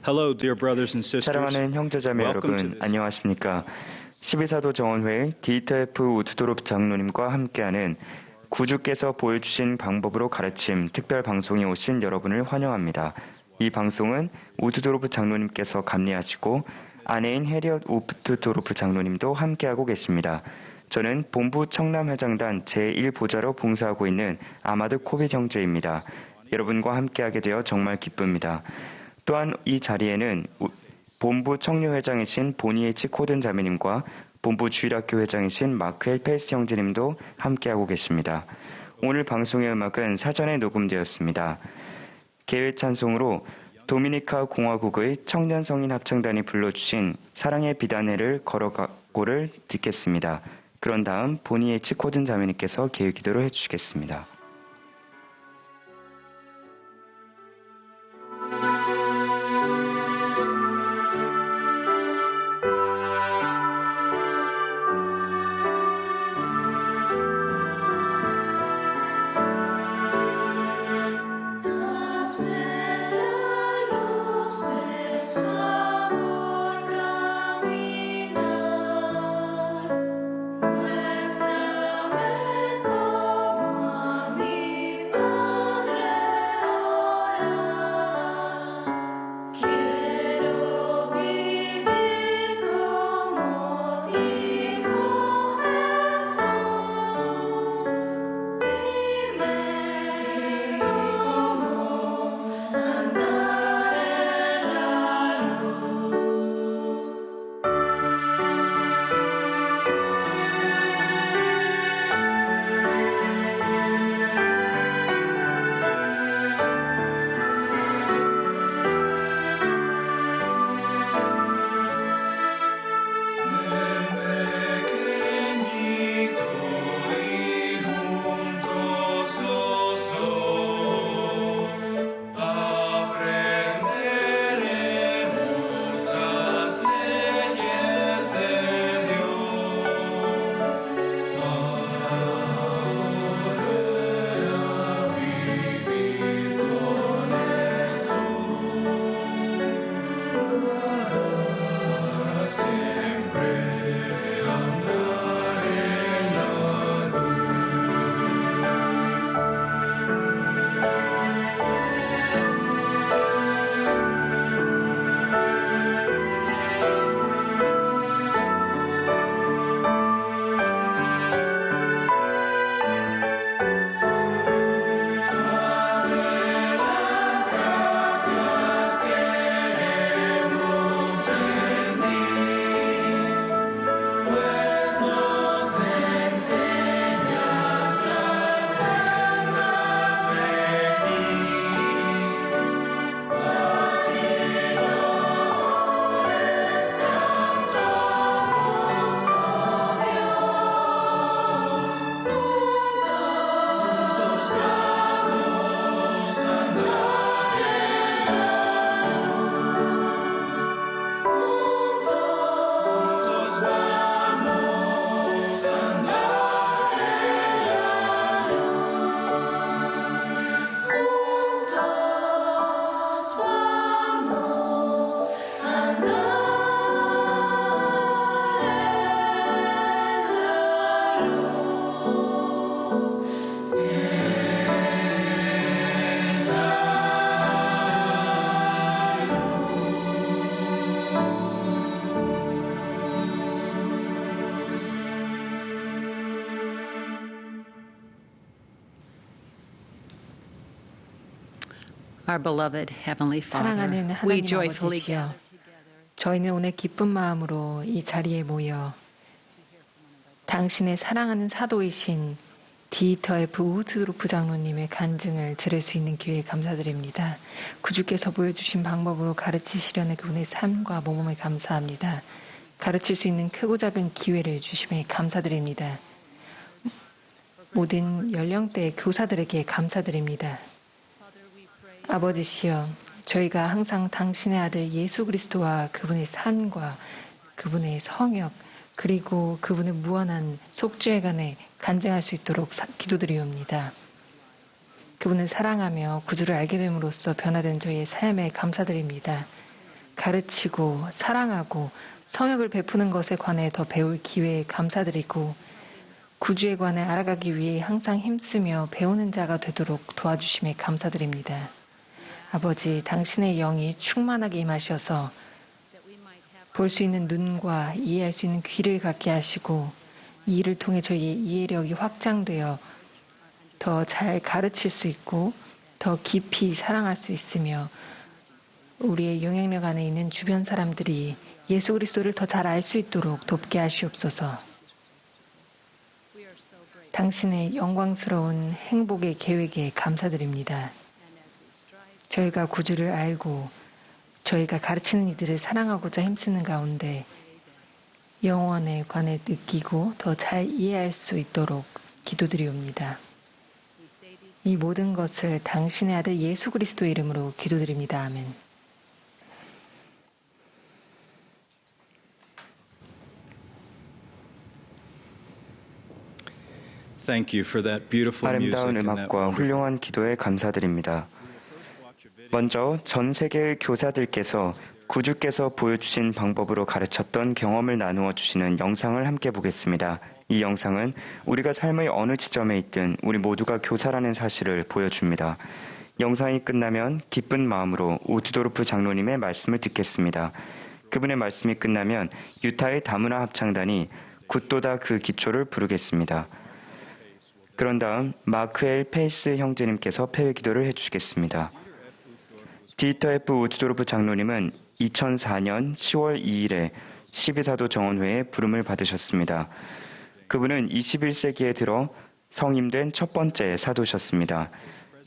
Hello, dear brothers and sisters. 사랑하는 형제자매 Welcome to 여러분, this. 안녕하십니까? 12사도 정원회 디터F 우트도르프 장로님과 함께하는 구주께서 보여주신 방법으로 가르침 특별 방송에 오신 여러분을 환영합니다. 이 방송은 우트도르프 장로님께서 감리하시고 아내인 해리엇 우트도르프 장로님도 함께하고 계십니다. 저는 본부 청남회장단 제1보좌로 봉사하고 있는 아마드 코빗 형제입니다. 여러분과 함께하게 되어 정말 기쁩니다. 또한 이 자리에는 본부 청료회장이신 보니에치 코든 자매님과 본부 주일학교 회장이신 마크엘 펠스 형제님도 함께하고 계십니다. 오늘 방송의 음악은 사전에 녹음되었습니다. 개회 찬송으로 도미니카 공화국의 청년 성인 합창단이 불러주신 사랑의 비단해를 걸어가고를 듣겠습니다. 그런 다음 보니에치 코든 자매님께서 개회 기도를 해주시겠습니다. Our beloved Heavenly 사랑하는 Father, we 하나님 joyfully 아버지시여, gather 저희는 오늘 기쁜 마음으로 이 자리에 모여 당신의 사랑하는 사도이신 디터F 우트도르프 장로님의 간증을 들을 수 있는 기회에 감사드립니다. 구주께서 보여주신 방법으로 가르치시려는 그분의 삶과 모범에 감사합니다. 가르칠 수 있는 크고 작은 기회를 주심에 감사드립니다. 모든 연령대의 교사들에게 감사드립니다. 아버지시여, 저희가 항상 당신의 아들 예수 그리스도와 그분의 삶과 그분의 성역 그리고 그분의 무한한 속죄에 관해 간증할 수 있도록 기도드리옵니다. 그분을 사랑하며 구주를 알게 됨으로써 변화된 저희의 삶에 감사드립니다. 가르치고 사랑하고 성역을 베푸는 것에 관해 더 배울 기회에 감사드리고 구주에 관해 알아가기 위해 항상 힘쓰며 배우는 자가 되도록 도와주심에 감사드립니다. 아버지, 당신의 영이 충만하게 임하셔서 볼 수 있는 눈과 이해할 수 있는 귀를 갖게 하시고 이 일을 통해 저희의 이해력이 확장되어 더 잘 가르칠 수 있고 더 깊이 사랑할 수 있으며 우리의 영향력 안에 있는 주변 사람들이 예수 그리스도를 더 잘 알 수 있도록 돕게 하시옵소서. 당신의 영광스러운 행복의 계획에 감사드립니다. 저희가 구주를 알고 저희가 가르치는 이들을 사랑하고자 힘쓰는 가운데 영원에 관해 느끼고 더 잘 이해할 수 있도록 기도드리옵니다. 이 모든 것을 당신의 아들 예수 그리스도의 이름으로 기도드립니다. 아멘. Thank you for that beautiful music 아름다운 and that 음악과 wonderful. 훌륭한 기도에 감사드립니다. 먼저 전 세계의 교사들께서 구주께서 보여주신 방법으로 가르쳤던 경험을 나누어 주시는 영상을 함께 보겠습니다. 이 영상은 우리가 삶의 어느 지점에 있든 우리 모두가 교사라는 사실을 보여줍니다. 영상이 끝나면 기쁜 마음으로 우드도르프 장로님의 말씀을 듣겠습니다. 그분의 말씀이 끝나면 유타의 다문화 합창단이 굿도다 그 기초를 부르겠습니다. 그런 다음 마크엘 페이스 형제님께서 폐회 기도를 해주시겠습니다. 디터 F 우드도르프 장로님은 2004년 10월 2일에 12사도 정원회에 부름을 받으셨습니다. 그분은 21세기에 들어 성임된 첫 번째 사도셨습니다.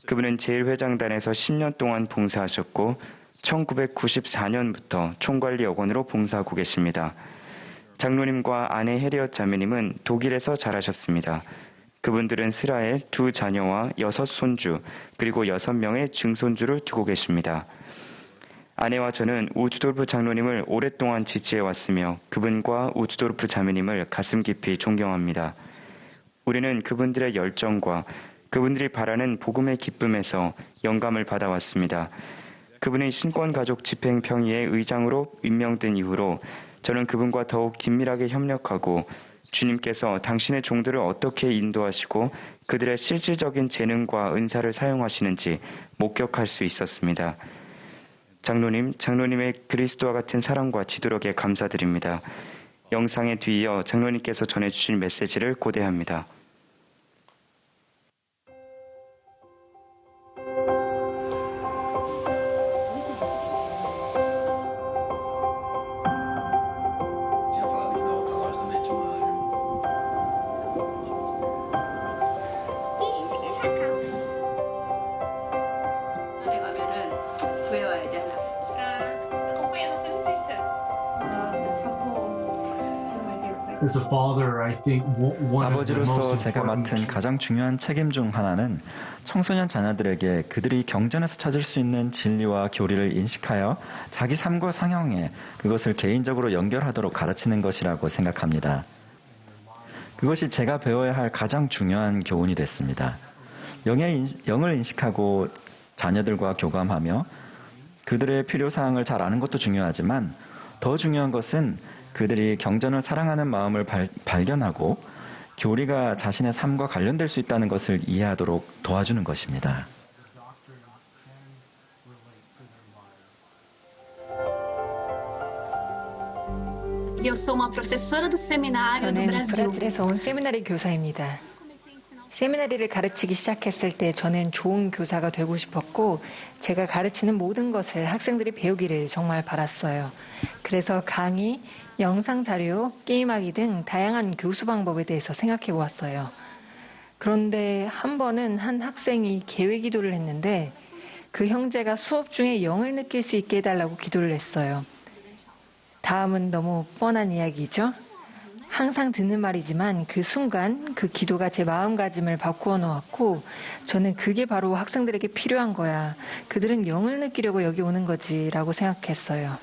그분은 제1회장단에서 10년 동안 봉사하셨고 1994년부터 총관리 여건으로 봉사하고 계십니다. 장로님과 아내 해리엇 자매님은 독일에서 자라셨습니다. 그분들은 슬하에 2 자녀와 6 손주 그리고 6명의 증손주를 두고 계십니다. 아내와 저는 우드도르프 장로님을 오랫동안 지지해왔으며 그분과 우드도르프 자매님을 가슴 깊이 존경합니다. 우리는 그분들의 열정과 그분들이 바라는 복음의 기쁨에서 영감을 받아왔습니다. 그분의 신권가족 집행평의회 의장으로 임명된 이후로 저는 그분과 더욱 긴밀하게 협력하고 주님께서 당신의 종들을 어떻게 인도하시고 그들의 실질적인 재능과 은사를 사용하시는지 목격할 수 있었습니다. 장로님, 장로님의 그리스도와 같은 사랑과 지도력에 감사드립니다. 영상에 뒤이어 장로님께서 전해주신 메시지를 고대합니다. 안에 가면은 구해와야지 하나. Acompanha no seu visita. As a father, I think one of the 아버지로서 most 제가 important 맡은 가장 중요한 책임 중 하나는 청소년 자녀들에게 그들이 경전에서 찾을 수 있는 진리와 교리를 인식하여 자기 삶과 상형에 그것을 개인적으로 연결하도록 가르치는 것이라고 생각합니다. 그것이 제가 배워야 할 가장 중요한 교훈이 됐습니다. 영을 인식하고 자녀들과 교감하며 그들의 필요사항을 잘 아는 것도 중요하지만 더 중요한 것은 그들이 경전을 사랑하는 마음을 발견하고 교리가 자신의 삶과 관련될 수 있다는 것을 이해하도록 도와주는 것입니다. Eu sou uma professora do seminário do 저는 Brasil. 브라질에서 온 세미나리 교사입니다. 세미나리를 가르치기 시작했을 때 저는 좋은 교사가 되고 싶었고 제가 가르치는 모든 것을 학생들이 배우기를 정말 바랐어요. 그래서 강의, 영상 자료, 게임하기 등 다양한 교수 방법에 대해서 생각해 보았어요. 그런데 한 번은 한 학생이 계획 기도를 했는데 그 형제가 수업 중에 영을 느낄 수 있게 해달라고 기도를 했어요. 다음은 너무 뻔한 이야기죠. 항상 듣는 말이지만 그 순간 그 기도가 제 마음가짐을 바꾸어 놓았고 저는 그게 바로 학생들에게 필요한 거야. 그들은 영을 느끼려고 여기 오는 거지 라고 생각했어요.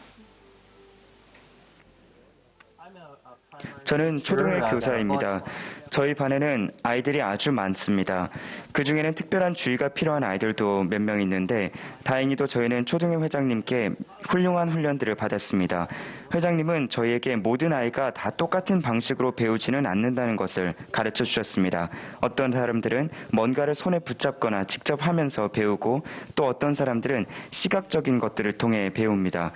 저는 초등의 교사입니다. 저희 반에는 아이들이 아주 많습니다. 그 중에는 특별한 주의가 필요한 아이들도 몇 명 있는데 다행히도 저희는 초등회 회장님께 훌륭한 훈련들을 받았습니다. 회장님은 저희에게 모든 아이가 다 똑같은 방식으로 배우지는 않는다는 것을 가르쳐 주셨습니다. 어떤 사람들은 뭔가를 손에 붙잡거나 직접 하면서 배우고 또 어떤 사람들은 시각적인 것들을 통해 배웁니다.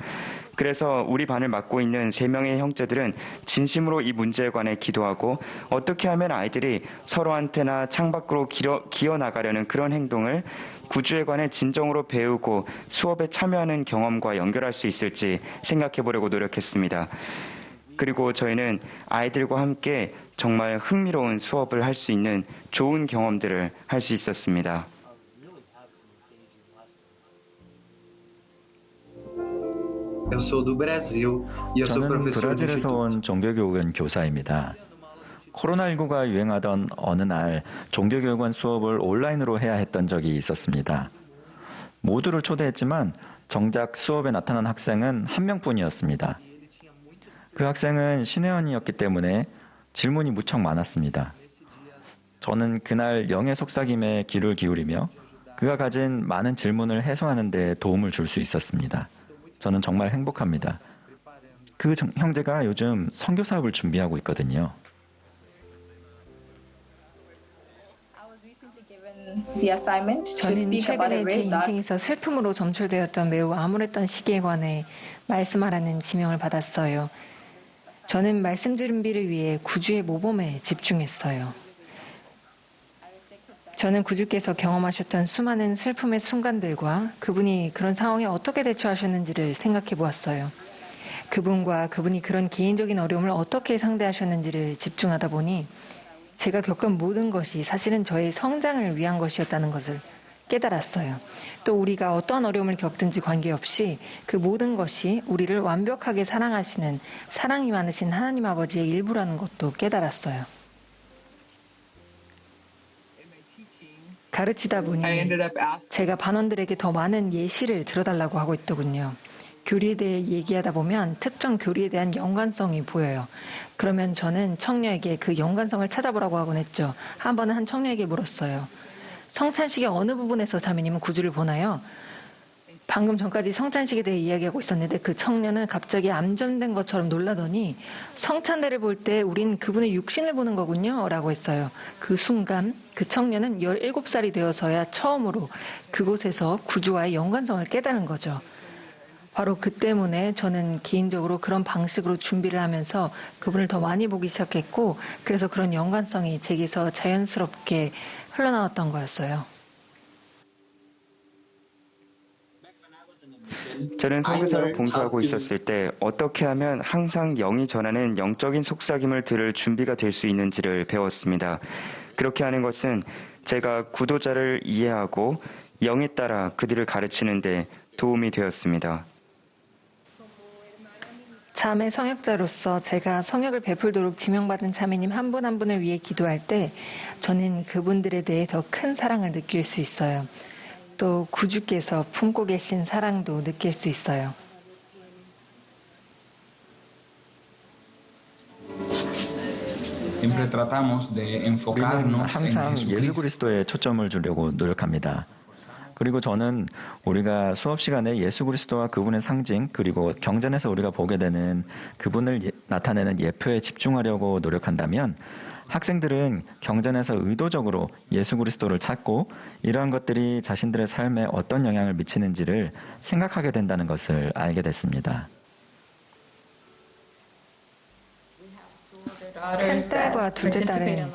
그래서 우리 반을 맡고 있는 3명의 형제들은 진심으로 이 문제에 관해 기도하고 어떻게 하면 아이들이 서로한테나 창밖으로 기어나가려는 그런 행동을 구주에 관해 진정으로 배우고 수업에 참여하는 경험과 연결할 수 있을지 생각해 보려고 노력했습니다. 그리고 저희는 아이들과 함께 정말 흥미로운 수업을 할 수 있는 좋은 경험들을 할 수 있었습니다. 저는 브라질에서 온 종교교육원 교사입니다. 코로나19가 유행하던 어느 날 종교교육원 수업을 온라인으로 해야 했던 적이 있었습니다. 모두를 초대했지만 정작 수업에 나타난 학생은 한 명뿐이었습니다. 그 학생은 신혜원이었기 때문에 질문이 무척 많았습니다. 저는 그날 영의 속삭임에 귀를 기울이며 그가 가진 많은 질문을 해소하는 데 도움을 줄 수 있었습니다. 저는 정말 행복합니다. 그 형제가 요즘 선교 사업을 준비하고 있거든요. 저는 최근에 제 인생에서 슬픔으로 점철되었던 매우 암울했던 시기에 관해 말씀하라는 지명을 받았어요. 저는 말씀 준비를 위해 구주의 모범에 집중했어요. 저는 구주께서 경험하셨던 수많은 슬픔의 순간들과 그분이 그런 상황에 어떻게 대처하셨는지를 생각해 보았어요. 그분과 그분이 그런 개인적인 어려움을 어떻게 상대하셨는지를 집중하다 보니 제가 겪은 모든 것이 사실은 저의 성장을 위한 것이었다는 것을 깨달았어요. 또 우리가 어떠한 어려움을 겪든지 관계없이 그 모든 것이 우리를 완벽하게 사랑하시는 사랑이 많으신 하나님 아버지의 일부라는 것도 깨달았어요. 가르치다 보니 제가 반원들에게 더 많은 예시를 들어달라고 하고 있더군요. 교리에 대해 얘기하다 보면 특정 교리에 대한 연관성이 보여요. 그러면 저는 청녀에게 그 연관성을 찾아보라고 하곤 했죠. 한 번은 한 청녀에게 물었어요. 성찬식의 어느 부분에서 자매님은 구주를 보나요? 방금 전까지 성찬식에 대해 이야기하고 있었는데 그 청년은 갑자기 암전된 것처럼 놀라더니 성찬대를 볼 때 우린 그분의 육신을 보는 거군요 라고 했어요. 그 순간 그 청년은 17살이 되어서야 처음으로 그곳에서 구주와의 연관성을 깨달은 거죠. 바로 그 때문에 저는 개인적으로 그런 방식으로 준비를 하면서 그분을 더 많이 보기 시작했고 그래서 그런 연관성이 제게서 자연스럽게 흘러나왔던 거였어요. 저는 선교사로 봉사하고 있었을 때 어떻게 하면 항상 영이 전하는 영적인 속삭임을 들을 준비가 될 수 있는지를 배웠습니다. 그렇게 하는 것은 제가 구도자를 이해하고 영에 따라 그들을 가르치는 데 도움이 되었습니다. 자매 성역자로서 제가 성역을 베풀도록 지명받은 자매님 한 분 한 분을 위해 기도할 때 저는 그분들에 대해 더 큰 사랑을 느낄 수 있어요. 또 구주께서 품고 계신 사랑도 느낄 수 있어요. 우리는 항상 예수 그리스도에 초점을 주려고 노력합니다. 그리고 저는 우리가 수업 시간에 예수 그리스도와 그분의 상징 그리고 경전에서 우리가 보게 되는 그분을 나타내는 예표에 집중하려고 노력한다면 학생들은 경전에서 의도적으로 예수 그리스도를 찾고 이러한 것들이 자신들의 삶에 어떤 영향을 미치는지를 생각하게 된다는 것을 알게 됐습니다. 큰 딸과 둘째 딸은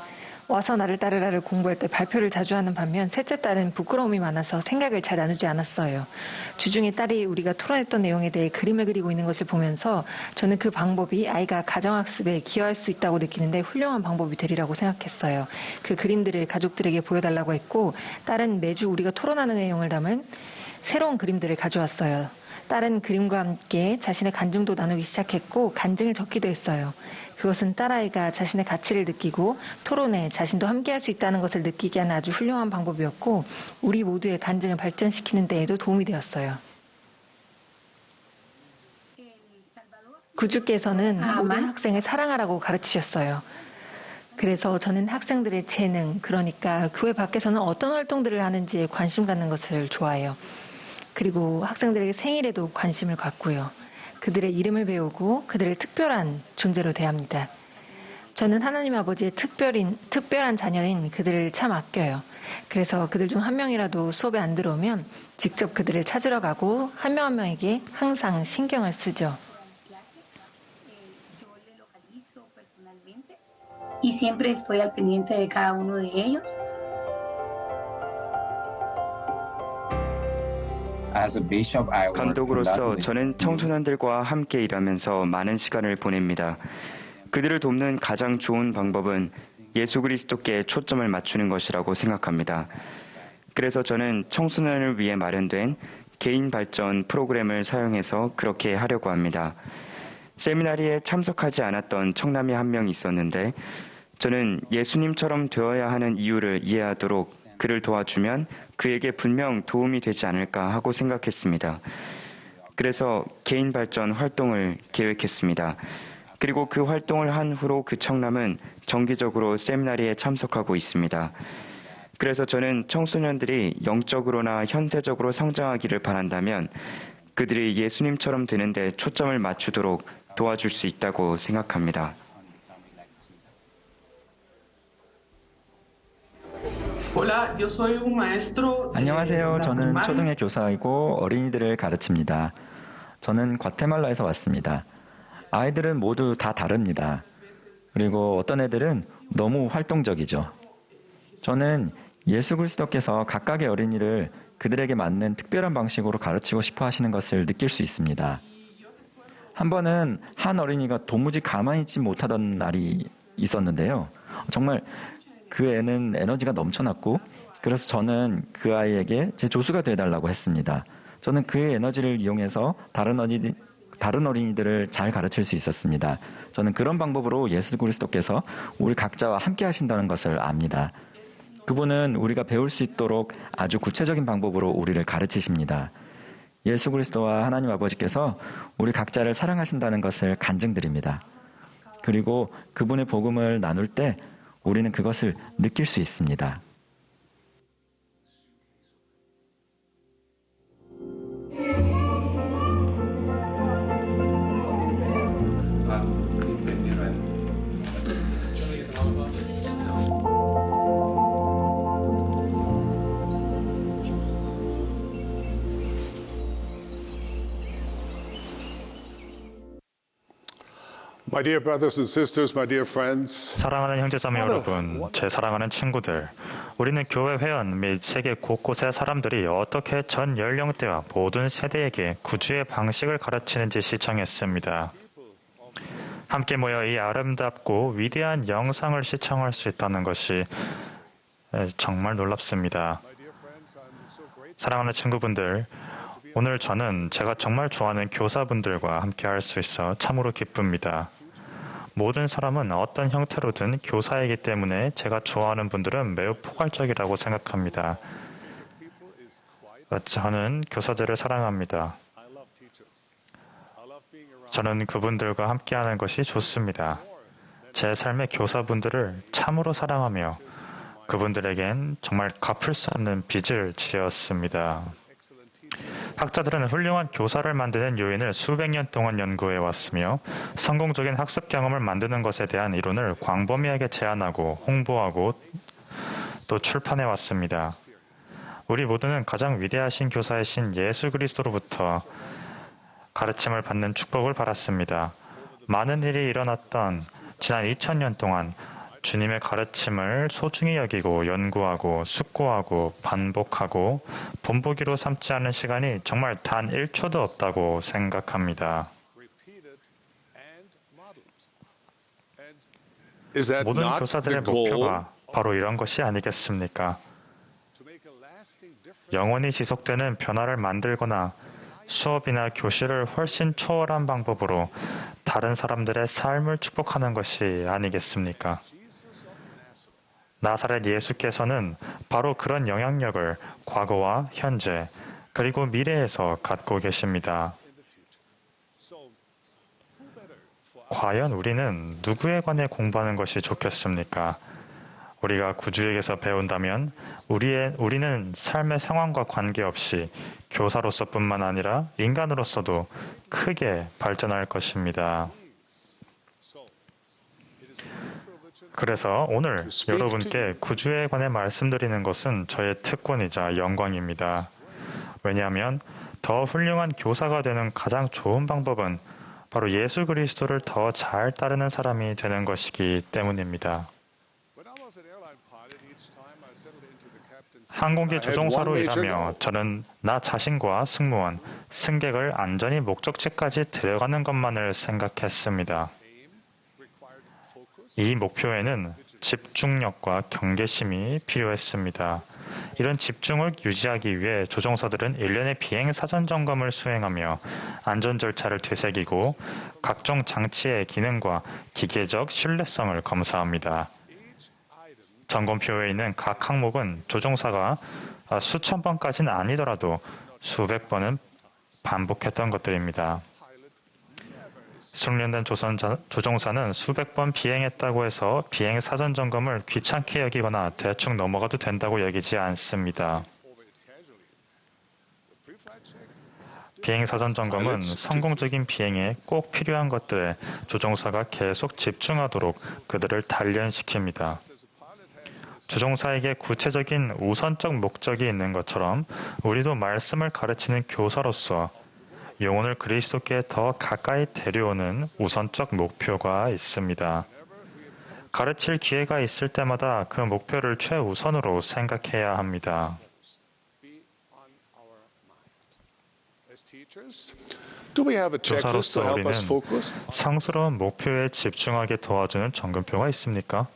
와서 나를 따르라를 공부할 때 발표를 자주 하는 반면 셋째 딸은 부끄러움이 많아서 생각을 잘 나누지 않았어요. 주중에 딸이 우리가 토론했던 내용에 대해 그림을 그리고 있는 것을 보면서 저는 그 방법이 아이가 가정학습에 기여할 수 있다고 느끼는데 훌륭한 방법이 되리라고 생각했어요. 그 그림들을 가족들에게 보여달라고 했고 딸은 매주 우리가 토론하는 내용을 담은 새로운 그림들을 가져왔어요. 딸은 그림과 함께 자신의 간증도 나누기 시작했고 간증을 적기도 했어요. 그것은 딸아이가 자신의 가치를 느끼고 토론에 자신도 함께할 수 있다는 것을 느끼게 하는 아주 훌륭한 방법이었고 우리 모두의 간증을 발전시키는 데에도 도움이 되었어요. 구주께서는 모든 학생을 사랑하라고 가르치셨어요. 그래서 저는 학생들의 재능, 그러니까 교회 밖에서는 어떤 활동들을 하는지에 관심 갖는 것을 좋아해요. 그리고 학생들에게 생일에도 관심을 갖고요. 그들의 이름을 배우고 그들을 특별한 존재로 대합니다. 저는 하나님 아버지의 특별한 자녀인 그들을 참 아껴요. 그래서 그들 중 한 명이라도 수업에 안 들어오면 직접 그들을 찾으러 가고 한 명 한 명에게 항상 신경을 쓰죠. Y siempre estoy al pendiente de cada uno de ellos. 감독으로서 저는 청소년들과 함께 일하면서 많은 시간을 보냅니다. 그들을 돕는 가장 좋은 방법은 예수 그리스도께 초점을 맞추는 것이라고 생각합니다. 그래서 저는 청소년을 위해 마련된 개인 발전 프로그램을 사용해서 그렇게 하려고 합니다. 세미나리에 참석하지 않았던 청남이 한 명 있었는데 저는 예수님처럼 되어야 하는 이유를 이해하도록 그를 도와주면 그에게 분명 도움이 되지 않을까 하고 생각했습니다. 그래서 개인 발전 활동을 계획했습니다. 그리고 그 활동을 한 후로 그 청남은 정기적으로 세미나리에 참석하고 있습니다. 그래서 저는 청소년들이 영적으로나 현세적으로 성장하기를 바란다면 그들이 예수님처럼 되는데 초점을 맞추도록 도와줄 수 있다고 생각합니다. 안녕하세요. 저는 초등의 교사이고 어린이들을 가르칩니다. 저는 과테말라에서 왔습니다. 아이들은 모두 다 다릅니다. 그리고 어떤 애들은 너무 활동적이죠. 저는 예수 그리스도께서 각각의 어린이를 그들에게 맞는 특별한 방식으로 가르치고 싶어 하시는 것을 느낄 수 있습니다. 한 번은 한 어린이가 도무지 가만히 있지 못하던 날이 있었는데요. 정말 그 애는 에너지가 넘쳐났고 그래서 저는 그 아이에게 제 조수가 되어달라고 했습니다. 저는 그의 에너지를 이용해서 다른 어린이들을 잘 가르칠 수 있었습니다. 저는 그런 방법으로 예수 그리스도께서 우리 각자와 함께 하신다는 것을 압니다. 그분은 우리가 배울 수 있도록 아주 구체적인 방법으로 우리를 가르치십니다. 예수 그리스도와 하나님 아버지께서 우리 각자를 사랑하신다는 것을 간증드립니다. 그리고 그분의 복음을 나눌 때 우리는 그것을 느낄 수 있습니다. My dear brothers and sisters, my dear friends. 사랑하는 형제자매 여러분, 제 사랑하는 친구들, 우리는 교회 회원 및 세계 곳곳의 사람들이 어떻게 전 연령대와 모든 세대에게 구주의 방식을 가르치는지 시청했습니다. 함께 모여 이 아름답고 위대한 영상을 시청할 수 있다는 것이 정말 놀랍습니다. 사랑하는 친구분들, 오늘 저는 제가 정말 좋아하는 교사분들과 함께 할 수 있어 참으로 기쁩니다. 모든 사람은 어떤 형태로든 교사이기 때문에 제가 좋아하는 분들은 매우 포괄적이라고 생각합니다. 저는 교사들을 사랑합니다. 저는 그분들과 함께하는 것이 좋습니다. 제 삶의 교사분들을 참으로 사랑하며 그분들에겐 정말 갚을 수 없는 빚을 지었습니다. 학자들은 훌륭한 교사를 만드는 요인을 수백 년 동안 연구해 왔으며 성공적인 학습 경험을 만드는 것에 대한 이론을 광범위하게 제안하고 홍보하고 또 출판해 왔습니다. 우리 모두는 가장 위대하신 교사이신 예수 그리스도로부터 가르침을 받는 축복을 받았습니다. 많은 일이 일어났던 지난 2000년 동안 주님의 가르침을 소중히 여기고 연구하고 숙고하고 반복하고 본보기로 삼지 않은 시간이 정말 단 1초도 없다고 생각합니다. 모든 교사들의 목표가 바로 이런 것이 아니겠습니까? 영원히 지속되는 변화를 만들거나 수업이나 교실을 훨씬 초월한 방법으로 다른 사람들의 삶을 축복하는 것이 아니겠습니까? 나사렛 예수께서는 바로 그런 영향력을 과거와 현재 그리고 미래에서 갖고 계십니다. 과연 우리는 누구에 관해 공부하는 것이 좋겠습니까? 우리가 구주에게서 배운다면 우리는 삶의 상황과 관계없이 교사로서뿐만 아니라 인간으로서도 크게 발전할 것입니다. 그래서 오늘 여러분께 구주에 관해 말씀드리는 것은 저의 특권이자 영광입니다. 왜냐하면 더 훌륭한 교사가 되는 가장 좋은 방법은 바로 예수 그리스도를 더 잘 따르는 사람이 되는 것이기 때문입니다. 항공기 조종사로 일하며 저는 나 자신과 승무원, 승객을 안전히 목적지까지 데려가는 것만을 생각했습니다. 이 목표에는 집중력과 경계심이 필요했습니다. 이런 집중을 유지하기 위해 조종사들은 일련의 비행 사전 점검을 수행하며 안전 절차를 되새기고 각종 장치의 기능과 기계적 신뢰성을 검사합니다. 점검표에 있는 각 항목은 조종사가 수천 번까지는 아니더라도 수백 번은 반복했던 것들입니다. 숙련된 조종사는 수백 번 비행했다고 해서 비행 사전 점검을 귀찮게 여기거나 대충 넘어가도 된다고 여기지 않습니다. 비행 사전 점검은 성공적인 비행에 꼭 필요한 것들에 조종사가 계속 집중하도록 그들을 단련시킵니다. 조종사에게 구체적인 우선적 목적이 있는 것처럼 우리도 말씀을 가르치는 교사로서 영혼을 그리스도께 더 가까이 데려오는 우선적 목표가 있습니다. 가르칠 기회가 있을 때마다 그 목표를 최우선으로 생각해야 합니다. 교사로서 우리는 성스러운 목표에 집중하게 도와주는 점검표가 있습니까?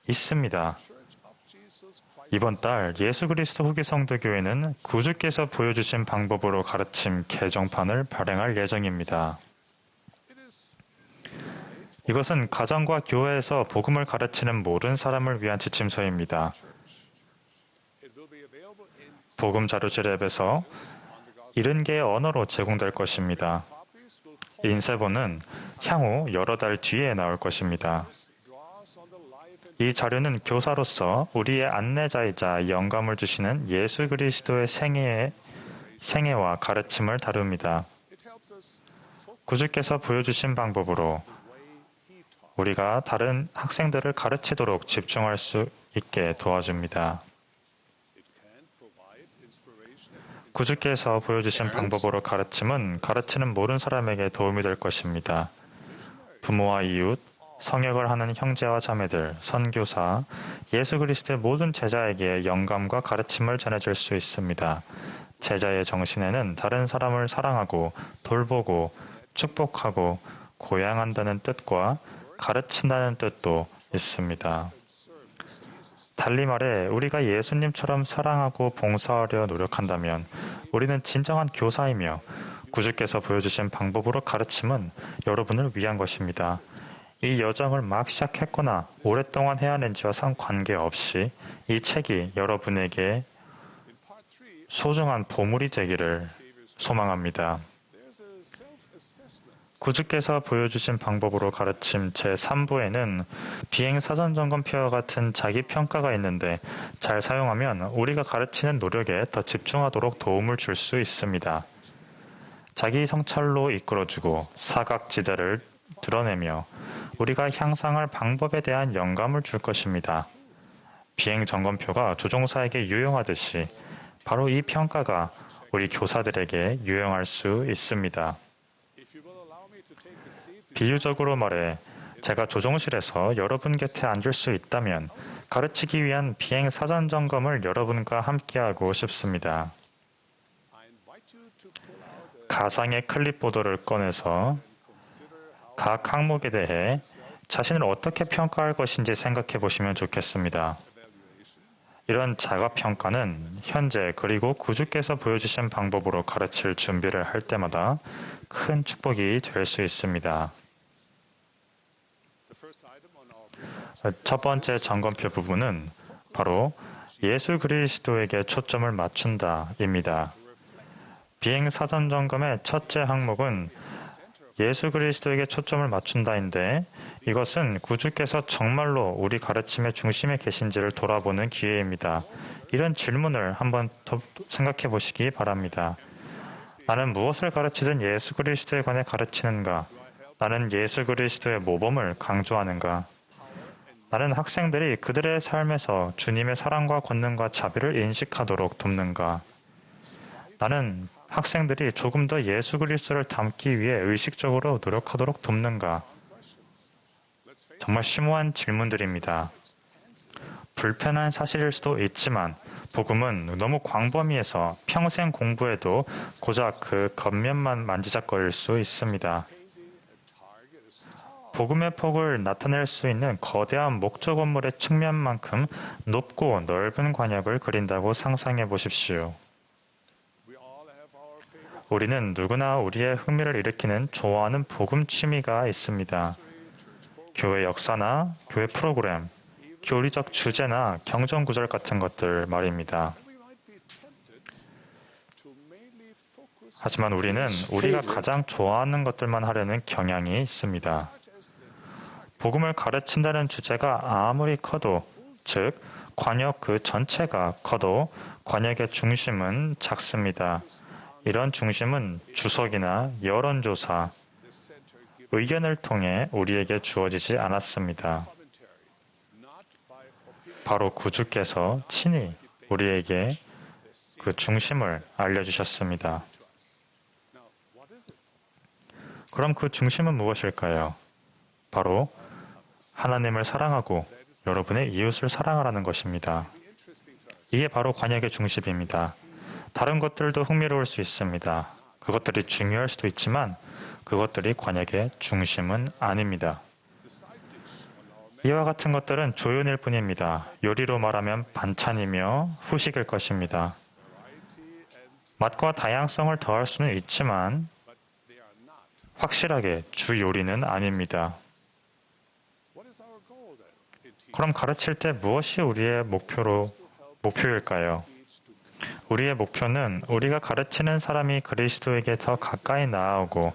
있습니다. 이번 달 예수 그리스도 후기 성도교회는 구주께서 보여주신 방법으로 가르침 개정판을 발행할 예정입니다. 이것은 가정과 교회에서 복음을 가르치는 모든 사람을 위한 지침서입니다. 복음 자료실 앱에서 70개의 언어로 제공될 것입니다. 인쇄본은 향후 여러 달 뒤에 나올 것입니다. 이 자료는 교사로서 우리의 안내자이자 영감을 주시는 예수 그리스도의 생애와 가르침을 다룹니다. 구주께서 보여주신 방법으로 우리가 다른 학생들을 가르치도록 집중할 수 있게 도와줍니다. 구주께서 보여주신 방법으로 가르침은 가르치는 모든 사람에게 도움이 될 것입니다. 부모와 이웃, 성역을 하는 형제와 자매들, 선교사, 예수 그리스도의 모든 제자에게 영감과 가르침을 전해줄 수 있습니다. 제자의 정신에는 다른 사람을 사랑하고 돌보고 축복하고 고양한다는 뜻과 가르친다는 뜻도 있습니다. 달리 말해 우리가 예수님처럼 사랑하고 봉사하려 노력한다면 우리는 진정한 교사이며 구주께서 보여주신 방법으로 가르침은 여러분을 위한 것입니다. 이 여정을 막 시작했거나 오랫동안 해야하는지와 상관계없이 이 책이 여러분에게 소중한 보물이 되기를 소망합니다. 구주께서 보여주신 방법으로 가르침 제3부에는 비행 사전 점검표와 같은 자기 평가가 있는데 잘 사용하면 우리가 가르치는 노력에 더 집중하도록 도움을 줄 수 있습니다. 자기 성찰로 이끌어주고 사각지대를 드러내며 우리가 향상할 방법에 대한 영감을 줄 것입니다. 비행 점검표가 조종사에게 유용하듯이 바로 이 평가가 우리 교사들에게 유용할 수 있습니다. 비유적으로 말해 제가 조종실에서 여러분 곁에 앉을 수 있다면 가르치기 위한 비행 사전 점검을 여러분과 함께하고 싶습니다. 가상의 클립보드를 꺼내서 각 항목에 대해 자신을 어떻게 평가할 것인지 생각해 보시면 좋겠습니다. 이런 자가평가는 현재 그리고 구주께서 보여주신 방법으로 가르칠 준비를 할 때마다 큰 축복이 될 수 있습니다. 첫 번째 점검표 부분은 바로 예수 그리스도에게 초점을 맞춘다입니다. 비행 사전 점검의 첫째 항목은 예수 그리스도에게 초점을 맞춘다인데 이것은 구주께서 정말로 우리 가르침의 중심에 계신지를 돌아보는 기회입니다. 이런 질문을 한번 더 생각해 보시기 바랍니다. 나는 무엇을 가르치든 예수 그리스도에 관해 가르치는가? 나는 예수 그리스도의 모범을 강조하는가? 나는 학생들이 그들의 삶에서 주님의 사랑과 권능과 자비를 인식하도록 돕는가? 나는 학생들이 조금 더 예수 그리스도를 닮기 위해 의식적으로 노력하도록 돕는가? 정말 심오한 질문들입니다. 불편한 사실일 수도 있지만 복음은 너무 광범위해서 평생 공부해도 고작 그 겉면만 만지작거릴 수 있습니다. 복음의 폭을 나타낼 수 있는 거대한 목조 건물의 측면만큼 높고 넓은 관역을 그린다고 상상해 보십시오. 우리는 누구나 우리의 흥미를 일으키는 좋아하는 복음 취미가 있습니다. 교회 역사나 교회 프로그램, 교리적 주제나 경전 구절 같은 것들 말입니다. 하지만 우리는 우리가 가장 좋아하는 것들만 하려는 경향이 있습니다. 복음을 가르친다는 주제가 아무리 커도, 즉 관역 그 전체가 커도 관역의 중심은 작습니다. 이런 중심은 주석이나 여론조사, 의견을 통해 우리에게 주어지지 않았습니다. 바로 구주께서 친히 우리에게 그 중심을 알려주셨습니다. 그럼 그 중심은 무엇일까요? 바로 하나님을 사랑하고 여러분의 이웃을 사랑하라는 것입니다. 이게 바로 관역의 중심입니다. 다른 것들도 흥미로울 수 있습니다. 그것들이 중요할 수도 있지만 그것들이 관역의 중심은 아닙니다. 이와 같은 것들은 조연일 뿐입니다. 요리로 말하면 반찬이며 후식일 것입니다. 맛과 다양성을 더할 수는 있지만 확실하게 주 요리는 아닙니다. 그럼 가르칠 때 무엇이 우리의 목표일까요? 우리의 목표는 우리가 가르치는 사람이 그리스도에게 더 가까이 나아오고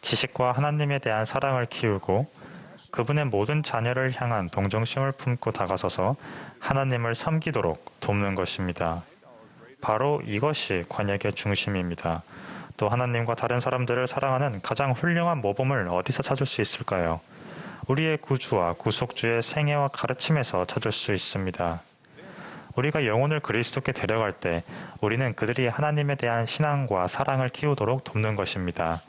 지식과 하나님에 대한 사랑을 키우고 그분의 모든 자녀를 향한 동정심을 품고 다가서서 하나님을 섬기도록 돕는 것입니다. 바로 이것이 관역의 중심입니다. 또 하나님과 다른 사람들을 사랑하는 가장 훌륭한 모범을 어디서 찾을 수 있을까요? 우리의 구주와 구속주의 생애와 가르침에서 찾을 수 있습니다. 우리가 영혼을 그리스도께 데려갈 때 우리는 그들이 하나님에 대한 신앙과 사랑을 키우도록 돕는 것입니다.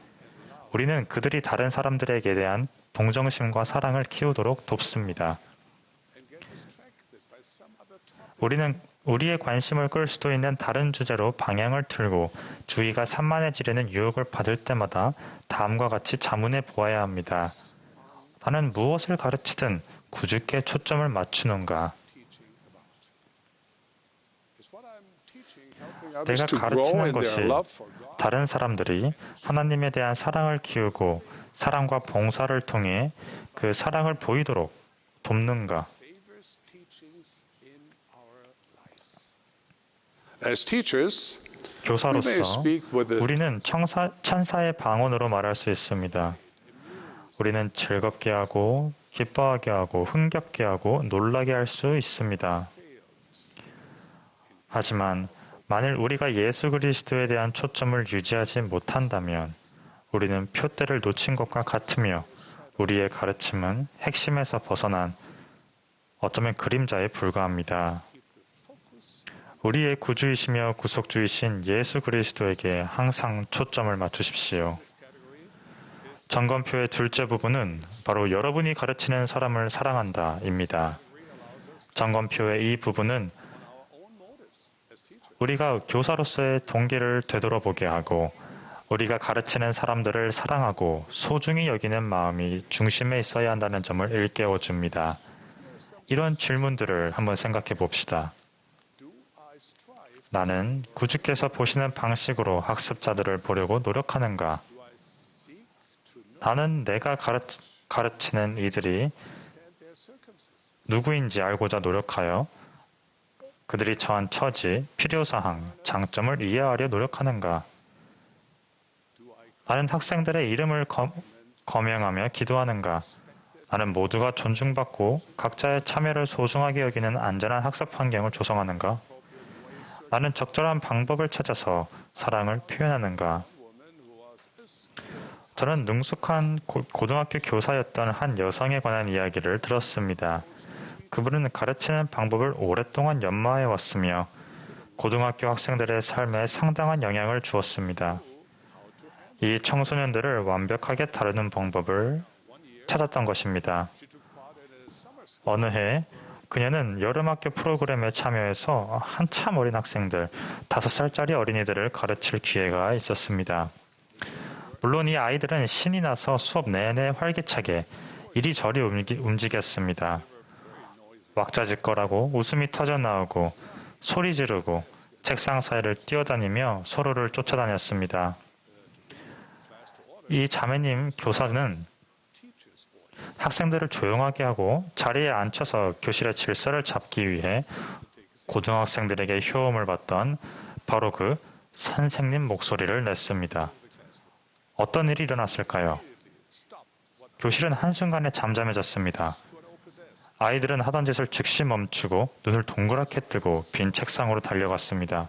우리는 그들이 다른 사람들에게 대한 동정심과 사랑을 키우도록 돕습니다. 우리는 우리의 관심을 끌 수도 있는 다른 주제로 방향을 틀고 주의가 산만해지려는 유혹을 받을 때마다 다음과 같이 자문해 보아야 합니다. 나는 무엇을 가르치든 구주께 초점을 맞추는가? 내가 가르치는 것이 다른 사람들이 하나님에 대한 사랑을 키우고 사랑과 봉사를 통해 그 사랑을 보이도록 돕는가? 교사로서 우리는 천사의 방언으로 말할 수 있습니다. 우리는 즐겁게 하고 기뻐하게 하고 흥겹게 하고 놀라게 할 수 있습니다. 하지만 만일 우리가 예수 그리스도에 대한 초점을 유지하지 못한다면 우리는 표대를 놓친 것과 같으며 우리의 가르침은 핵심에서 벗어난 어쩌면 그림자에 불과합니다. 우리의 구주이시며 구속주이신 예수 그리스도에게 항상 초점을 맞추십시오. 점검표의 둘째 부분은 바로 여러분이 가르치는 사람을 사랑한다입니다. 점검표의 이 부분은 우리가 교사로서의 동기를 되돌아보게 하고 우리가 가르치는 사람들을 사랑하고 소중히 여기는 마음이 중심에 있어야 한다는 점을 일깨워 줍니다. 이런 질문들을 한번 생각해 봅시다. 나는 구주께서 보시는 방식으로 학습자들을 보려고 노력하는가? 나는 내가 가르치는 이들이 누구인지 알고자 노력하여 그들이 처한 처지, 필요사항, 장점을 이해하려 노력하는가? 나는 학생들의 이름을 거명하며 기도하는가? 나는 모두가 존중받고 각자의 참여를 소중하게 여기는 안전한 학습 환경을 조성하는가? 나는 적절한 방법을 찾아서 사랑을 표현하는가? 저는 능숙한 고등학교 교사였던 한 여성에 관한 이야기를 들었습니다. 그분은 가르치는 방법을 오랫동안 연마해 왔으며 고등학교 학생들의 삶에 상당한 영향을 주었습니다. 이 청소년들을 완벽하게 다루는 방법을 찾았던 것입니다. 어느 해 그녀는 여름학교 프로그램에 참여해서 한참 어린 학생들, 5살짜리 어린이들을 가르칠 기회가 있었습니다. 물론 이 아이들은 신이 나서 수업 내내 활기차게 이리저리 움직였습니다. 왁자지껄하고 웃음이 터져나오고 소리 지르고 책상 사이를 뛰어다니며 서로를 쫓아다녔습니다. 이 자매님 교사는 학생들을 조용하게 하고 자리에 앉혀서 교실의 질서를 잡기 위해 고등학생들에게 효험을 받던 바로 그 선생님 목소리를 냈습니다. 어떤 일이 일어났을까요? 교실은 한순간에 잠잠해졌습니다. 아이들은 하던 짓을 즉시 멈추고 눈을 동그랗게 뜨고 빈 책상으로 달려갔습니다.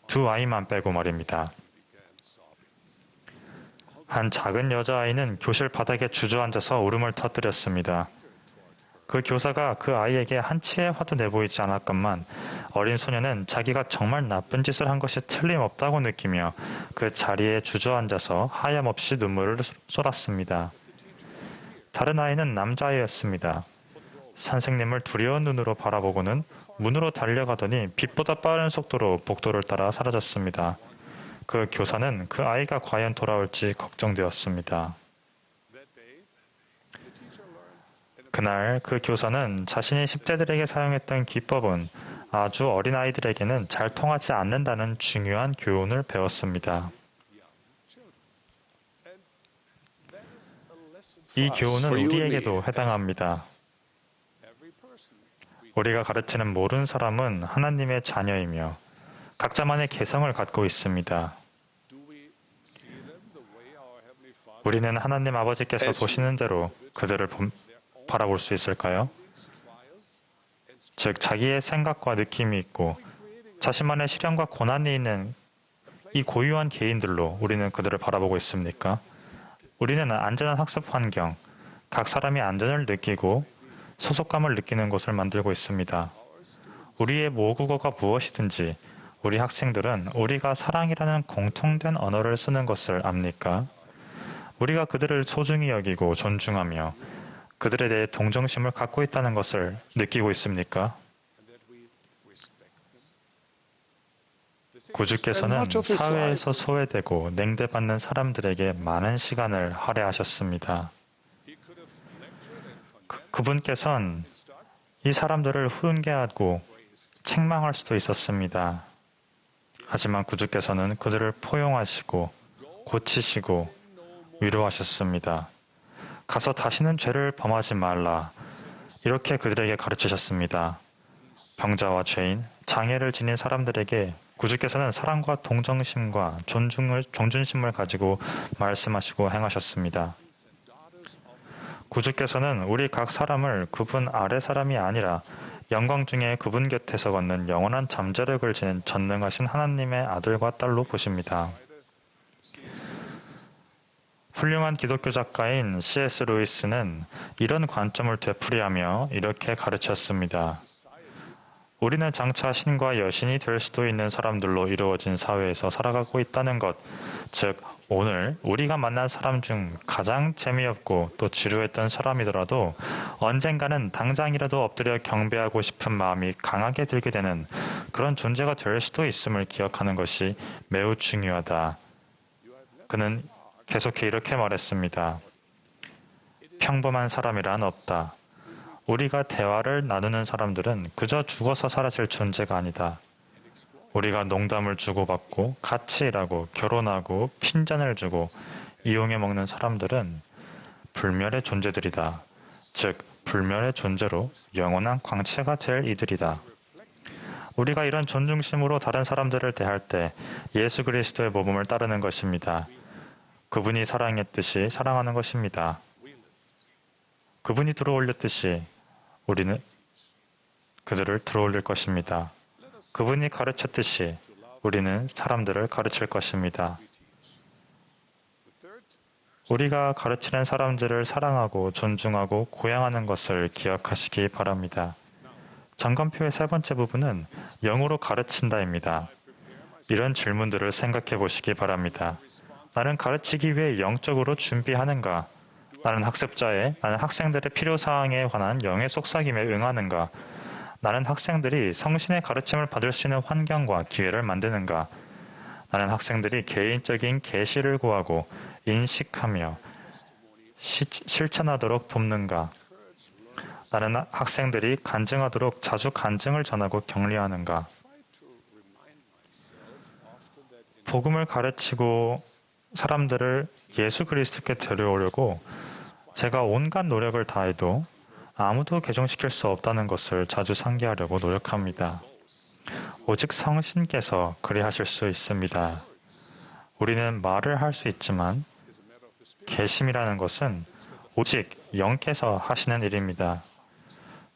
2 아이만 빼고 말입니다. 한 작은 여자아이는 교실 바닥에 주저앉아서 울음을 터뜨렸습니다. 그 교사가 그 아이에게 한치의 화도 내보이지 않았건만 어린 소녀는 자기가 정말 나쁜 짓을 한 것이 틀림없다고 느끼며 그 자리에 주저앉아서 하염없이 눈물을 쏟았습니다. 다른 아이는 남자아이였습니다. 선생님을 두려운 눈으로 바라보고는 문으로 달려가더니 빛보다 빠른 속도로 복도를 따라 사라졌습니다. 그 교사는 그 아이가 과연 돌아올지 걱정되었습니다. 그날 그 교사는 자신이 10대들에게 사용했던 기법은 아주 어린 아이들에게는 잘 통하지 않는다는 중요한 교훈을 배웠습니다. 이 교훈은 우리에게도 해당합니다. 우리가 가르치는 모든 사람은 하나님의 자녀이며 각자만의 개성을 갖고 있습니다. 우리는 하나님 아버지께서 보시는 대로 그들을 바라볼 수 있을까요? 즉, 자기의 생각과 느낌이 있고 자신만의 시련과 고난이 있는 이 고유한 개인들로 우리는 그들을 바라보고 있습니까? 우리는 안전한 학습 환경, 각 사람이 안전을 느끼고 소속감을 느끼는 곳을 만들고 있습니다. 우리의 모국어가 무엇이든지 우리 학생들은 우리가 사랑이라는 공통된 언어를 쓰는 것을 압니까? 우리가 그들을 소중히 여기고 존중하며 그들에 대해 동정심을 갖고 있다는 것을 느끼고 있습니까? 구주께서는 사회에서 소외되고 냉대받는 사람들에게 많은 시간을 할애하셨습니다. 그분께서는 이 사람들을 훈계하고 책망할 수도 있었습니다. 하지만 구주께서는 그들을 포용하시고 고치시고 위로하셨습니다. 가서 다시는 죄를 범하지 말라. 이렇게 그들에게 가르치셨습니다. 병자와 죄인, 장애를 지닌 사람들에게 구주께서는 사랑과 동정심과 존중심을 가지고 말씀하시고 행하셨습니다. 구주께서는 우리 각 사람을 그분 아래 사람이 아니라 영광 중에 그분 곁에서 걷는 영원한 잠재력을 지닌 전능하신 하나님의 아들과 딸로 보십니다. 훌륭한 기독교 작가인 C.S. 루이스는 이런 관점을 되풀이하며 이렇게 가르쳤습니다. 우리는 장차 신과 여신이 될 수도 있는 사람들로 이루어진 사회에서 살아가고 있다는 것, 즉 오늘 우리가 만난 사람 중 가장 재미없고 또 지루했던 사람이더라도 언젠가는 당장이라도 엎드려 경배하고 싶은 마음이 강하게 들게 되는 그런 존재가 될 수도 있음을 기억하는 것이 매우 중요하다. 그는 계속해 이렇게 말했습니다. 평범한 사람이란 없다. 우리가 대화를 나누는 사람들은 그저 죽어서 사라질 존재가 아니다. 우리가 농담을 주고받고 같이 일하고 결혼하고 핀잔을 주고 이용해 먹는 사람들은 불멸의 존재들이다. 즉 불멸의 존재로 영원한 광채가 될 이들이다. 우리가 이런 존중심으로 다른 사람들을 대할 때 예수 그리스도의 모범을 따르는 것입니다. 그분이 사랑했듯이 사랑하는 것입니다. 그분이 들어올렸듯이 우리는 그들을 들어올릴 것입니다. 그분이 가르쳤듯이 우리는 사람들을 가르칠 것입니다. 우리가 가르치는 사람들을 사랑하고 존중하고 고양하는 것을 기억하시기 바랍니다. 점검표의 세 번째 부분은 영으로 가르친다입니다. 이런 질문들을 생각해 보시기 바랍니다. 나는 가르치기 위해 영적으로 준비하는가? 나는 학생들의 필요사항에 관한 영의 속삭임에 응하는가? 나는 학생들이 성신의 가르침을 받을 수 있는 환경과 기회를 만드는가? 나는 학생들이 개인적인 계시를 구하고 인식하며 실천하도록 돕는가? 나는 학생들이 간증하도록 자주 간증을 전하고 격려하는가? 복음을 가르치고 사람들을 예수 그리스도께 데려오려고 제가 온갖 노력을 다해도 아무도 개종시킬 수 없다는 것을 자주 상기하려고 노력합니다. 오직 성신께서 그리하실 수 있습니다. 우리는 말을 할 수 있지만 계심이라는 것은 오직 영께서 하시는 일입니다.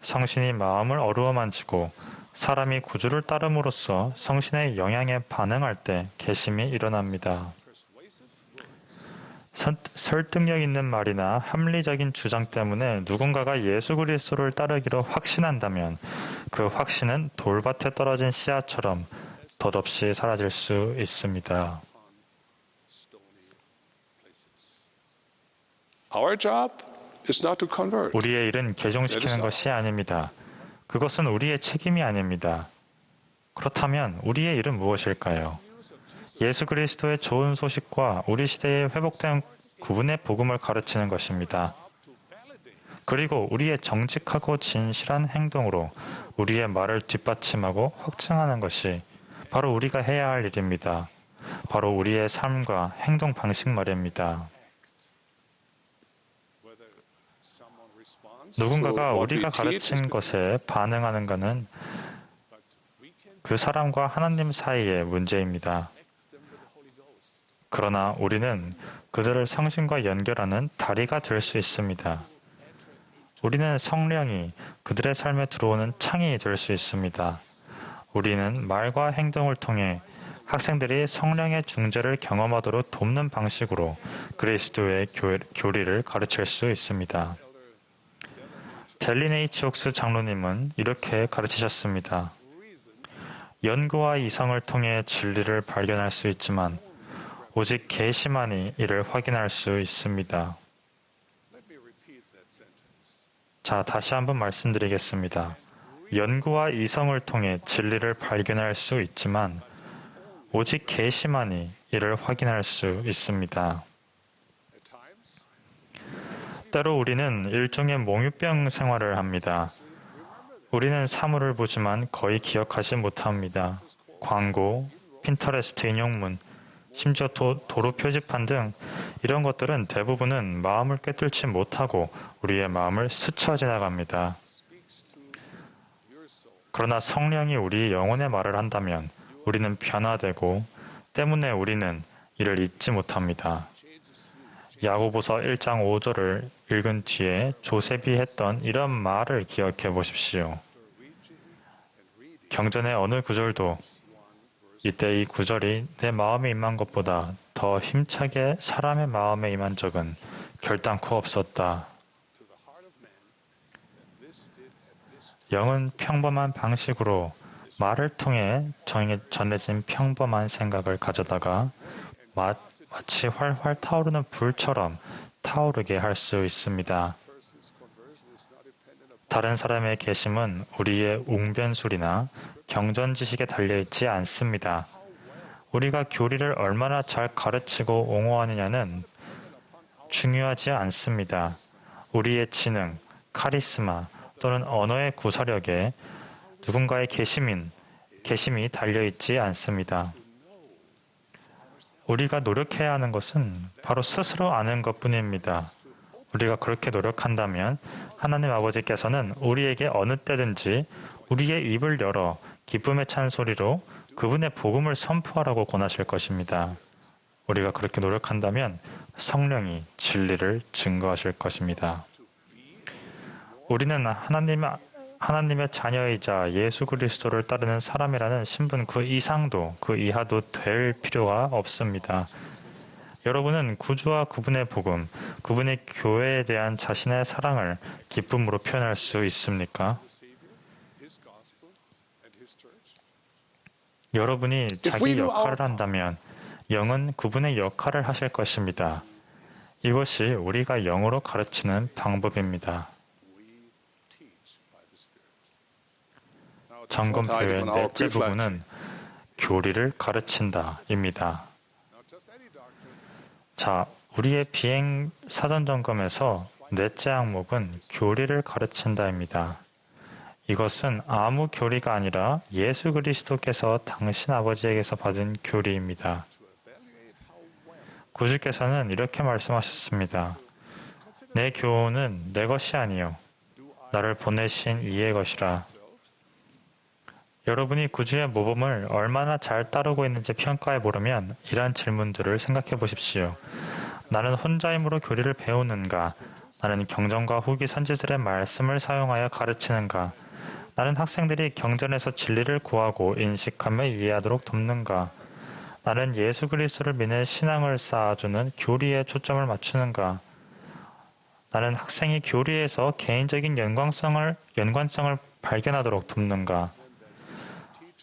성신이 마음을 어루어 만지고 사람이 구주를 따름으로써 성신의 영향에 반응할 때 계심이 일어납니다. 설득력 있는 말이나 합리적인 주장 때문에 누군가가 예수 그리스도를 따르기로 확신한다면 그 확신은 돌밭에 떨어진 씨앗처럼 덧없이 사라질 수 있습니다. Our job is not to convert. 우리의 일은 개종시키는 것이 아닙니다. 그것은 우리의 책임이 아닙니다. 그렇다면 우리의 일은 무엇일까요? 예수 그리스도의 좋은 소식과 우리 시대에 회복된 구분의 복음을 가르치는 것입니다. 그리고 우리의 정직하고 진실한 행동으로 우리의 말을 뒷받침하고 확증하는 것이 바로 우리가 해야 할 일입니다. 바로 우리의 삶과 행동 방식 말입니다. 누군가가 우리가 가르친 것에 반응하는가는 그 사람과 하나님 사이의 문제입니다. 그러나 우리는 그들을 성신과 연결하는 다리가 될 수 있습니다. 우리는 성령이 그들의 삶에 들어오는 창이 될 수 있습니다. 우리는 말과 행동을 통해 학생들이 성령의 중재를 경험하도록 돕는 방식으로 그리스도의 교리를 가르칠 수 있습니다. 델린 H. 옥스 장로님은 이렇게 가르치셨습니다. 연구와 이성을 통해 진리를 발견할 수 있지만 오직 계시만이 이를 확인할 수 있습니다. 자, 다시 한번 말씀드리겠습니다. 연구와 이성을 통해 진리를 발견할 수 있지만 오직 계시만이 이를 확인할 수 있습니다. 때로 우리는 일종의 몽유병 생활을 합니다. 우리는 사물을 보지만 거의 기억하지 못합니다. 광고, 핀터레스트 인용문, 심지어 도로 표지판 등 이런 것들은 대부분은 마음을 꿰뚫지 못하고 우리의 마음을 스쳐 지나갑니다. 그러나 성령이 우리 영혼의 말을 한다면 우리는 변화되고 때문에 우리는 이를 잊지 못합니다. 야고보서 1장 5절을 읽은 뒤에 조셉이 했던 이런 말을 기억해 보십시오. 경전의 어느 구절도 이때 이 구절이 내 마음에 임한 것보다 더 힘차게 사람의 마음에 임한 적은 결단코 없었다. 영은 평범한 방식으로 말을 통해 전해진 평범한 생각을 가져다가 마치 활활 타오르는 불처럼 타오르게 할 수 있습니다. 다른 사람의 계심은 우리의 웅변술이나 경전 지식에 달려있지 않습니다. 우리가 교리를 얼마나 잘 가르치고 옹호하느냐는 중요하지 않습니다. 우리의 지능, 카리스마 또는 언어의 구사력에 누군가의 계심이 달려있지 않습니다. 우리가 노력해야 하는 것은 바로 스스로 아는 것뿐입니다. 우리가 그렇게 노력한다면 하나님 아버지께서는 우리에게 어느 때든지 우리의 입을 열어 기쁨에 찬 소리로 그분의 복음을 선포하라고 권하실 것입니다. 우리가 그렇게 노력한다면 성령이 진리를 증거하실 것입니다. 우리는 하나님의 자녀이자 예수 그리스도를 따르는 사람이라는 신분 그 이상도 그 이하도 될 필요가 없습니다. 여러분은 구주와 그분의 복음, 그분의 교회에 대한 자신의 사랑을 기쁨으로 표현할 수 있습니까? 여러분이 자기 역할을 한다면 영은 그분의 역할을 하실 것입니다. 이것이 우리가 영으로 가르치는 방법입니다. 점검표의 넷째 부분은 교리를 가르친다입니다. 자, 우리의 비행 사전 점검에서 넷째 항목은 교리를 가르친다입니다. 이것은 아무 교리가 아니라 예수 그리스도께서 당신 아버지에게서 받은 교리입니다. 구주께서는 이렇게 말씀하셨습니다. 내 교훈은 내 것이 아니요 나를 보내신 이의 것이라. 여러분이 구주의 모범을 얼마나 잘 따르고 있는지 평가해 보려면 이러한 질문들을 생각해 보십시오. 나는 혼자 힘으로 교리를 배우는가? 나는 경전과 후기 선지들의 말씀을 사용하여 가르치는가? 나는 학생들이 경전에서 진리를 구하고 인식하며 이해하도록 돕는가? 나는 예수 그리스도를 믿는 신앙을 쌓아주는 교리에 초점을 맞추는가? 나는 학생이 교리에서 개인적인 연관성을 발견하도록 돕는가?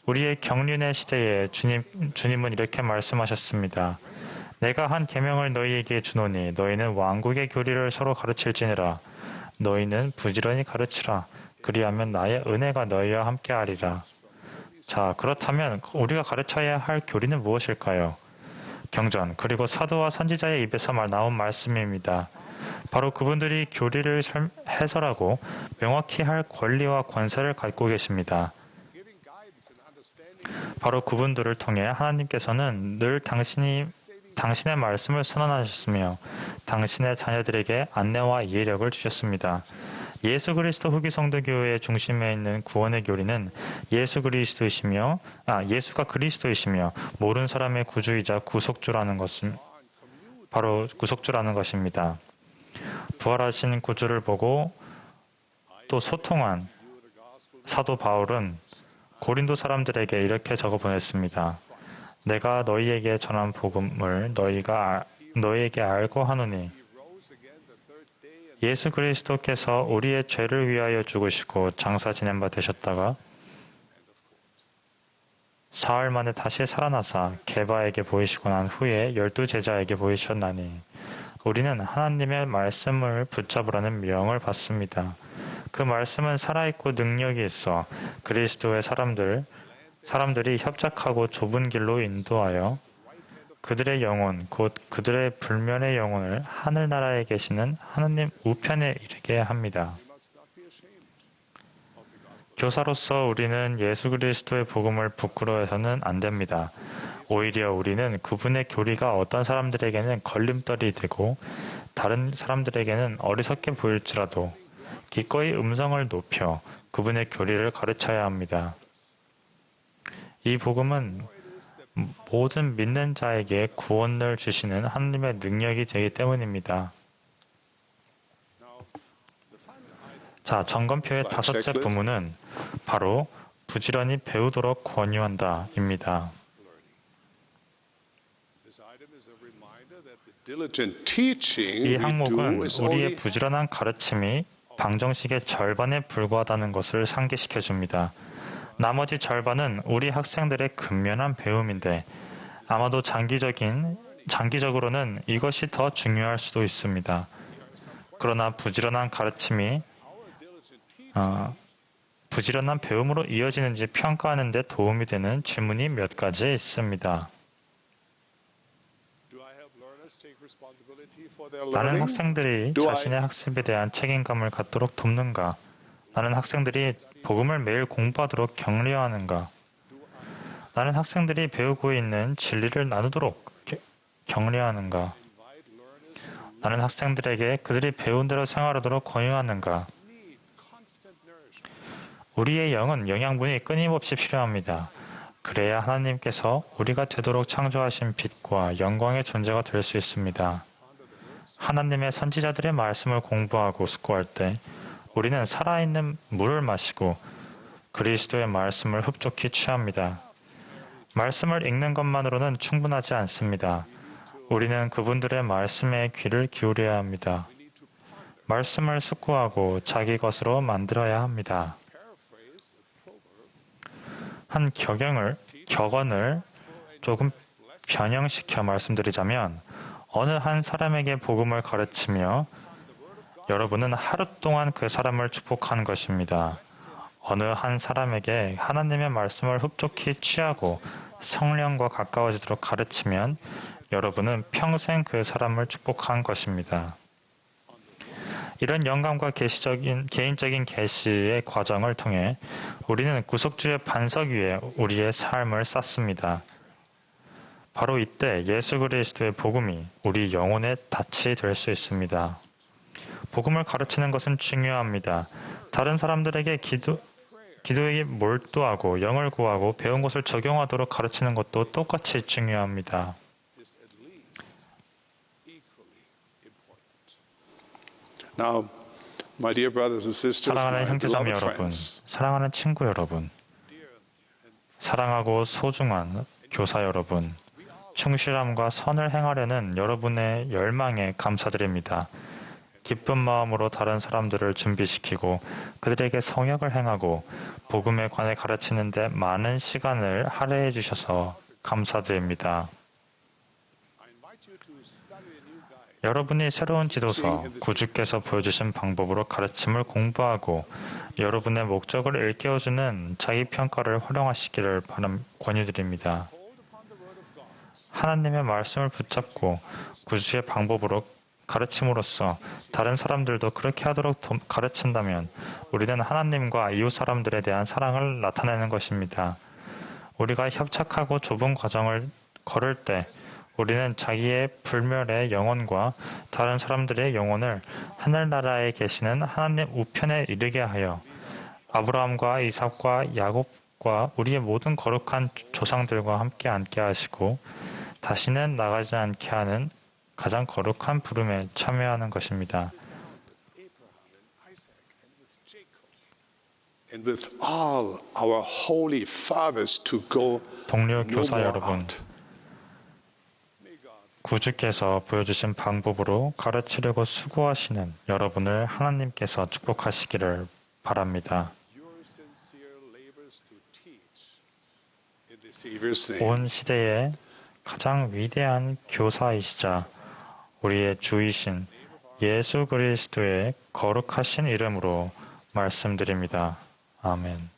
우리의 경륜의 시대에 주님은 이렇게 말씀하셨습니다. 내가 한 계명을 너희에게 주노니 너희는 왕국의 교리를 서로 가르칠지니라. 너희는 부지런히 가르치라. 그리하면 나의 은혜가 너희와 함께하리라. 자, 그렇다면 우리가 가르쳐야 할 교리는 무엇일까요? 경전, 그리고 사도와 선지자의 입에서 나온 말씀입니다. 바로 그분들이 교리를 해설하고 명확히 할 권리와 권세를 갖고 계십니다. 바로 그분들을 통해 하나님께서는 늘 당신의 말씀을 선언하셨으며 당신의 자녀들에게 안내와 이해력을 주셨습니다. 예수 그리스도 후기 성도교회의 중심에 있는 구원의 교리는 예수가 그리스도이시며 모든 사람의 구주이자 구속주라는 것입니다. 부활하신 구주를 보고 또 소통한 사도 바울은 고린도 사람들에게 이렇게 적어 보냈습니다. 내가 너희에게 전한 복음을 너희에게 알고 하노니 예수 그리스도께서 우리의 죄를 위하여 죽으시고 장사 지낸 바 되셨다가 사흘 만에 다시 살아나사 게바에게 보이시고 난 후에 12 제자에게 보이셨나니 우리는 하나님의 말씀을 붙잡으라는 명을 받습니다. 그 말씀은 살아있고 능력이 있어 그리스도의 사람들이 협작하고 좁은 길로 인도하여 그들의 영혼, 곧 그들의 불면의 영혼을 하늘나라에 계시는 하느님 우편에 이르게 합니다. 교사로서 우리는 예수 그리스도의 복음을 부끄러워해서는 안 됩니다. 오히려 우리는 그분의 교리가 어떤 사람들에게는 걸림돌이 되고 다른 사람들에게는 어리석게 보일지라도 기꺼이 음성을 높여 그분의 교리를 가르쳐야 합니다. 이 복음은 모든 믿는 자에게 구원을 주시는 하나님의 능력이 되기 때문입니다. 자, 점검표의 다섯째 부문은 바로 부지런히 배우도록 권유한다입니다. 이 항목은 우리의 부지런한 가르침이 방정식의 절반에 불과하다는 것을 상기시켜 줍니다. 나머지 절반은 우리 학생들의 근면한 배움인데 아마도 장기적으로는 이것이 더 중요할 수도 있습니다. 그러나 부지런한 가르침이 부지런한 배움으로 이어지는지 평가하는 데 도움이 되는 질문이 몇 가지 있습니다. 나는 학생들이 자신의 학습에 대한 책임감을 갖도록 돕는가? 나는 학생들이 복음을 매일 공부하도록 격려하는가? 나는 학생들이 배우고 있는 진리를 나누도록 격려하는가? 나는 학생들에게 그들이 배운 대로 생활하도록 권유하는가? 우리의 영은 영양분이 끊임없이 필요합니다. 그래야 하나님께서 우리가 되도록 창조하신 빛과 영광의 존재가 될 수 있습니다. 하나님의 선지자들의 말씀을 공부하고 숙고할 때 우리는 살아있는 물을 마시고 그리스도의 말씀을 흡족히 취합니다. 말씀을 읽는 것만으로는 충분하지 않습니다. 우리는 그분들의 말씀에 귀를 기울여야 합니다. 말씀을 숙고하고 자기 것으로 만들어야 합니다. 한 격언을 조금 변형시켜 말씀드리자면 어느 한 사람에게 복음을 가르치며 여러분은 하루 동안 그 사람을 축복한 것입니다. 어느 한 사람에게 하나님의 말씀을 흡족히 취하고 성령과 가까워지도록 가르치면 여러분은 평생 그 사람을 축복한 것입니다. 이런 영감과 개인적인 계시의 과정을 통해 우리는 구속주의 반석 위에 우리의 삶을 쌓습니다. 바로 이때 예수 그리스도의 복음이 우리 영혼의 닻이 될 수 있습니다. 복음을 가르치는 것은 중요합니다. 다른 사람들에게 기도에 몰두하고 영을 구하고 배운 것을 적용하도록 가르치는 것도 똑같이 중요합니다. Now, my dear brothers and sisters, 사랑하는 my 형제자매 beloved 여러분, friends, 사랑하는 친구 여러분, 사랑하고 소중한 교사 여러분, 충실함과 선을 행하려는 여러분의 열망에 감사드립니다. 기쁜 마음으로 다른 사람들을 준비시키고 그들에게 성역을 행하고 복음에 관해 가르치는 데 많은 시간을 할애해 주셔서 감사드립니다. 여러분이 새로운 지도서, 구주께서 보여주신 방법으로 가르침을 공부하고 여러분의 목적을 일깨워주는 자기평가를 활용하시기를 권유드립니다. 하나님의 말씀을 붙잡고 구주의 방법으로 가르침으로써 다른 사람들도 그렇게 하도록 가르친다면 우리는 하나님과 이웃 사람들에 대한 사랑을 나타내는 것입니다. 우리가 협착하고 좁은 과정을 걸을 때 우리는 자기의 불멸의 영혼과 다른 사람들의 영혼을 하늘나라에 계시는 하나님 우편에 이르게 하여 아브라함과 이삭과 야곱과 우리의 모든 거룩한 조상들과 함께 앉게 하시고 다시는 나가지 않게 하는 가장 거룩한 부름에 참여하는 것입니다. and with all our holy fathers to go 동료 no 교사 more 여러분, out. 구주께서 보여주신 방법으로 가르치려고 수고하시는 여러분을 하나님께서 축복하시기를 바랍니다. Your sincere labors to teach in the Savior's name. 온 시대의 가장 위대한 교사이시자 우리의 주이신 예수 그리스도의 거룩하신 이름으로 말씀드립니다. 아멘.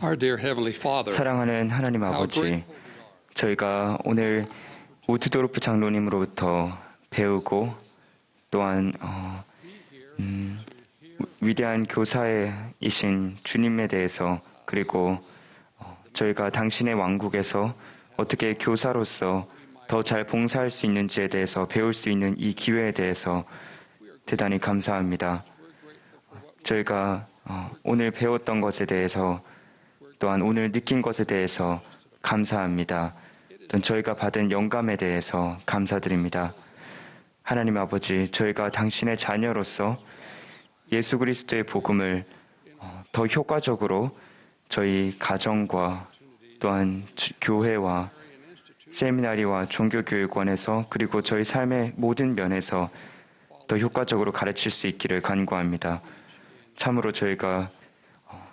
Our dear Heavenly Father, 사랑하는 하나님 아버지, 저희가 오늘 우트도르프 장로님으로부터 배우고 또한 위대한 교사이신 주님에 대해서 그리고 저희가 당신의 왕국에서 어떻게 교사로서 더 잘 봉사할 수 있는지에 대해서 배울 수 있는 이 기회에 대해서 대단히 감사합니다. 저희가 오늘 배웠던 것에 대해서 또한 오늘 느낀 것에 대해서 감사합니다. 또 저희가 받은 영감에 대해서 감사드립니다. 하나님 아버지, 저희가 당신의 자녀로서 예수 그리스도의 복음을 더 효과적으로 저희 가정과 또한 교회와 세미나리와 종교교육원에서 그리고 저희 삶의 모든 면에서 더 효과적으로 가르칠 수 있기를 간구합니다. 참으로 저희가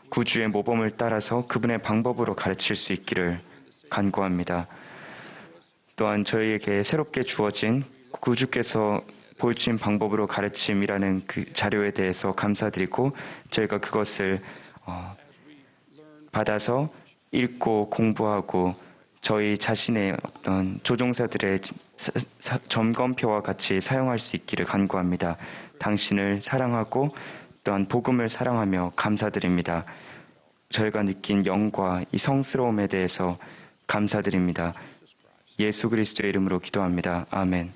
구주의 모범을 따라서 그분의 방법으로 가르칠 수 있기를 간구합니다. 또한 저희에게 새롭게 주어진 구주께서 보여주신 방법으로 가르침이라는 그 자료에 대해서 감사드리고 저희가 그것을 받아서 읽고 공부하고 저희 자신의 어떤 조종사들의 점검표와 같이 사용할 수 있기를 간구합니다. 당신을 사랑하고 또한 복음을 사랑하며 감사드립니다. 저희가 느낀 영과 이 성스러움에 대해서 감사드립니다. 예수 그리스도의 이름으로 기도합니다. 아멘.